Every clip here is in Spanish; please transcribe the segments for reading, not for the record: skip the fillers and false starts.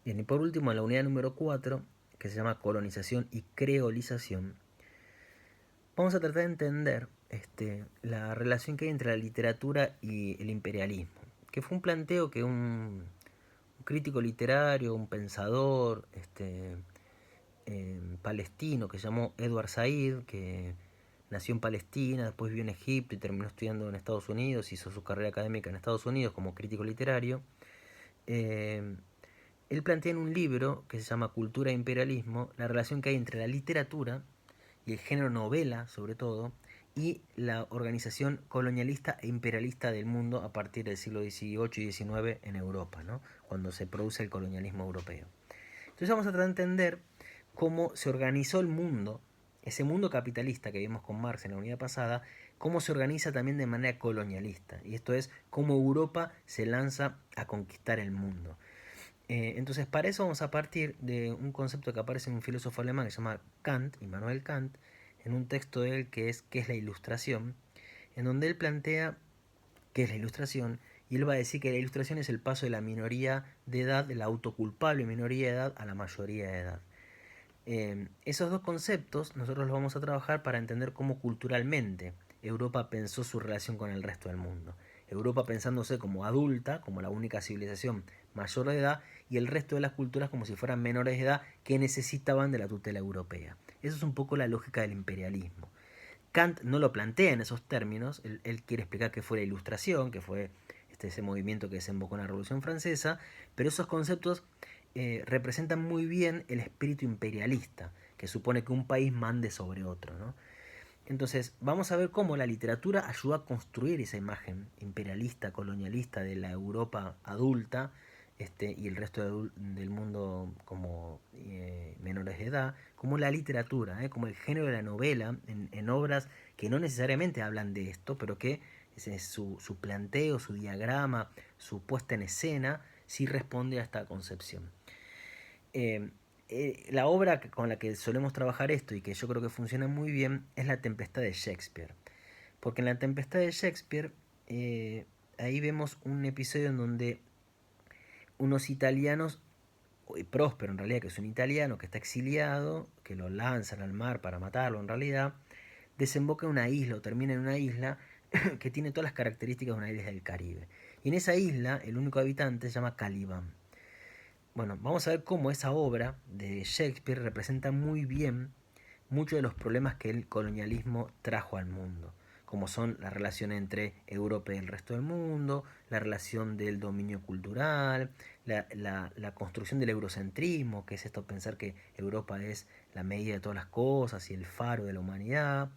Bien, y por último, en la unidad número 4, que se llama colonización y creolización, vamos a tratar de entender la relación que hay entre la literatura y el imperialismo, que fue un planteo que un crítico literario, un pensador palestino que se llamó Edward Said, que nació en Palestina, después vivió en Egipto y terminó estudiando en Estados Unidos, hizo su carrera académica en Estados Unidos como crítico literario. eh, Él plantea en un libro que se llama Cultura e Imperialismo la relación que hay entre la literatura y el género novela, sobre todo, y la organización colonialista e imperialista del mundo a partir del siglo XVIII y XIX en Europa, ¿no? Cuando se produce el colonialismo europeo. Entonces vamos a tratar de entender cómo se organizó el mundo, ese mundo capitalista que vimos con Marx en la unidad pasada, cómo se organiza también de manera colonialista. Y esto es cómo Europa se lanza a conquistar el mundo. Entonces, para eso vamos a partir de un concepto que aparece en un filósofo alemán que se llama Kant, Immanuel Kant, en un texto de él que es ¿Qué es la ilustración?, en donde él plantea qué es la ilustración, y él va a decir que la ilustración es el paso de la minoría de edad, de la autoculpable minoría de edad, a la mayoría de edad. Esos dos conceptos nosotros los vamos a trabajar para entender cómo culturalmente Europa pensó su relación con el resto del mundo. Europa pensándose como adulta, como la única civilización mayor de edad, y el resto de las culturas como si fueran menores de edad que necesitaban de la tutela europea. Eso es un poco la lógica del imperialismo. Kant no lo plantea en esos términos, él quiere explicar qué fue la Ilustración, que fue ese movimiento que desembocó en la Revolución Francesa, pero esos conceptos representan muy bien el espíritu imperialista, que supone que un país mande sobre otro, ¿no? Entonces, vamos a ver cómo la literatura ayuda a construir esa imagen imperialista, colonialista de la Europa adulta, y el resto del mundo como menores de edad, como la literatura, como el género de la novela, en obras que no necesariamente hablan de esto, pero que su planteo, su diagrama, su puesta en escena, sí responde a esta concepción. Eh, la obra con la que solemos trabajar esto y que yo creo que funciona muy bien es La Tempestad de Shakespeare. Porque en La Tempestad de Shakespeare ahí vemos un episodio en donde unos italianos, Próspero en realidad, que es un italiano que está exiliado, que lo lanzan al mar para matarlo en realidad, desemboca en una isla o termina en una isla que tiene todas las características de una isla del Caribe. Y en esa isla el único habitante se llama Caliban. Bueno, vamos a ver cómo esa obra de Shakespeare representa muy bien muchos de los problemas que el colonialismo trajo al mundo, como son la relación entre Europa y el resto del mundo, la relación del dominio cultural, la construcción del eurocentrismo, que es esto pensar que Europa es la medida de todas las cosas y el faro de la humanidad,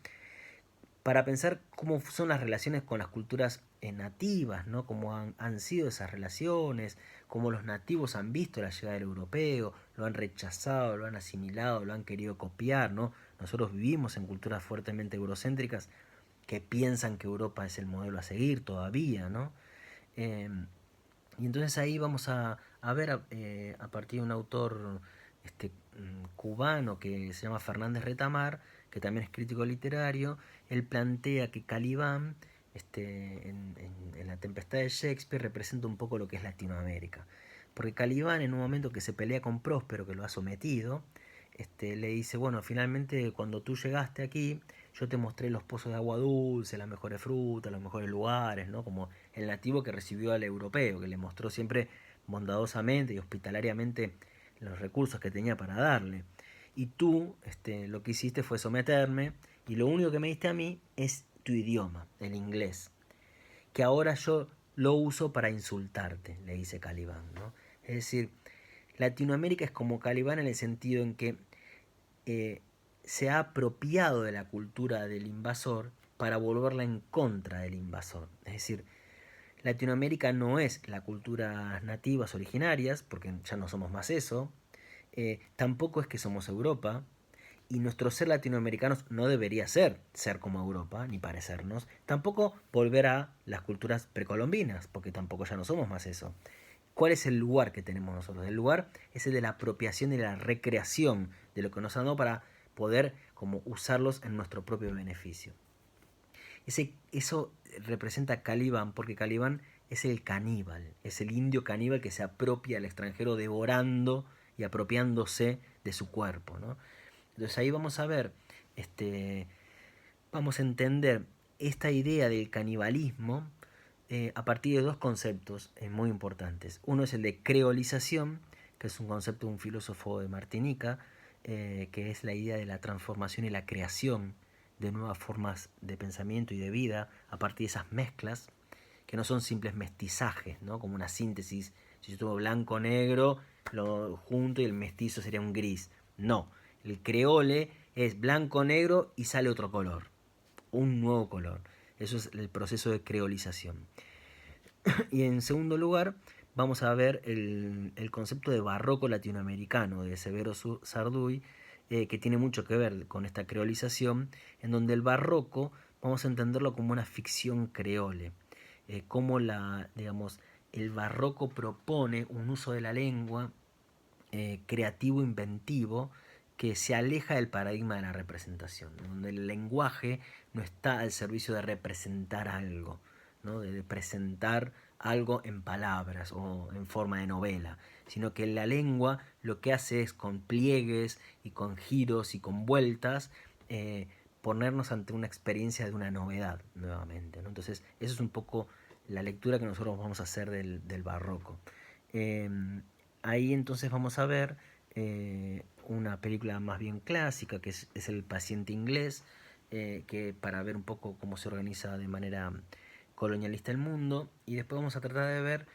para pensar cómo son las relaciones con las culturas nativas, ¿no? Cómo han sido esas relaciones, cómo los nativos han visto la llegada del europeo, lo han rechazado, lo han asimilado, lo han querido copiar, ¿no? Nosotros vivimos en culturas fuertemente eurocéntricas que piensan que Europa es el modelo a seguir todavía, ¿no? Eh, y entonces ahí vamos a ver a partir de un autor cubano que se llama Fernández Retamar, que también es crítico literario, él plantea que Calibán, en La Tempestad de Shakespeare, representa un poco lo que es Latinoamérica. Porque Calibán, en un momento que se pelea con Próspero, que lo ha sometido, le dice, bueno, finalmente cuando tú llegaste aquí, yo te mostré los pozos de agua dulce, las mejores frutas, los mejores lugares, ¿no? Como el nativo que recibió al europeo, que le mostró siempre bondadosamente y hospitalariamente los recursos que tenía para darle. Y tú lo que hiciste fue someterme y lo único que me diste a mí es tu idioma, el inglés, que ahora yo lo uso para insultarte, le dice Calibán, ¿no? Es decir, Latinoamérica es como Calibán en el sentido en que eh, se ha apropiado de la cultura del invasor para volverla en contra del invasor. Es decir, Latinoamérica no es la cultura nativas originarias, porque ya no somos más eso, tampoco es que somos Europa, y nuestro ser latinoamericanos no debería ser como Europa, ni parecernos, tampoco volver a las culturas precolombinas, porque tampoco ya no somos más eso. ¿Cuál es el lugar que tenemos nosotros? El lugar es el de la apropiación y la recreación de lo que nos han dado para poder como usarlos en nuestro propio beneficio. Eso representa a Caliban, porque Caliban es el caníbal, es el indio caníbal que se apropia al extranjero devorando y apropiándose de su cuerpo, ¿no? Entonces ahí vamos a ver, vamos a entender esta idea del canibalismo a partir de dos conceptos muy importantes. Uno es el de creolización, que es un concepto de un filósofo de Martinica, que es la idea de la transformación y la creación de nuevas formas de pensamiento y de vida a partir de esas mezclas, que no son simples mestizajes, ¿no? Como una síntesis. Si yo tengo blanco negro, lo junto y el mestizo sería un gris. No, el creole es blanco negro y sale otro color, un nuevo color. Eso es el proceso de creolización. Y en segundo lugar, vamos a ver el concepto de barroco latinoamericano de Severo Sarduy, que tiene mucho que ver con esta creolización, en donde el barroco vamos a entenderlo como una ficción creole, como digamos, el barroco propone un uso de la lengua creativo, inventivo, que se aleja del paradigma de la representación, donde el lenguaje no está al servicio de representar algo, ¿no? De presentar algo en palabras o en forma de novela, sino que la lengua lo que hace es con pliegues y con giros y con vueltas ponernos ante una experiencia de una novedad nuevamente, ¿no? Entonces eso es un poco la lectura que nosotros vamos a hacer del barroco. Eh, Ahí entonces vamos a ver una película más bien clásica, que es El paciente inglés, que para ver un poco cómo se organiza de manera colonialista el mundo. Y después vamos a tratar de ver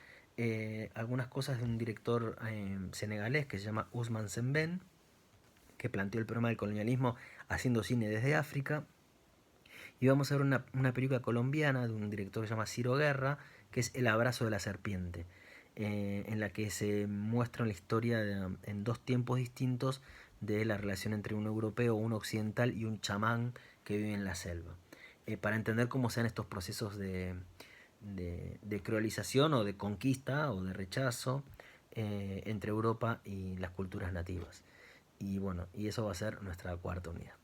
algunas cosas de un director senegalés que se llama Ousmane Sembène, que planteó el problema del colonialismo haciendo cine desde África. Y vamos a ver una película colombiana de un director que se llama Ciro Guerra, que es El abrazo de la serpiente, en la que se muestra la historia en dos tiempos distintos de la relación entre un europeo, un occidental y un chamán que vive en la selva. Para entender cómo sean estos procesos de creolización o de conquista o de rechazo entre Europa y las culturas nativas. Y bueno, y eso va a ser nuestra cuarta unidad.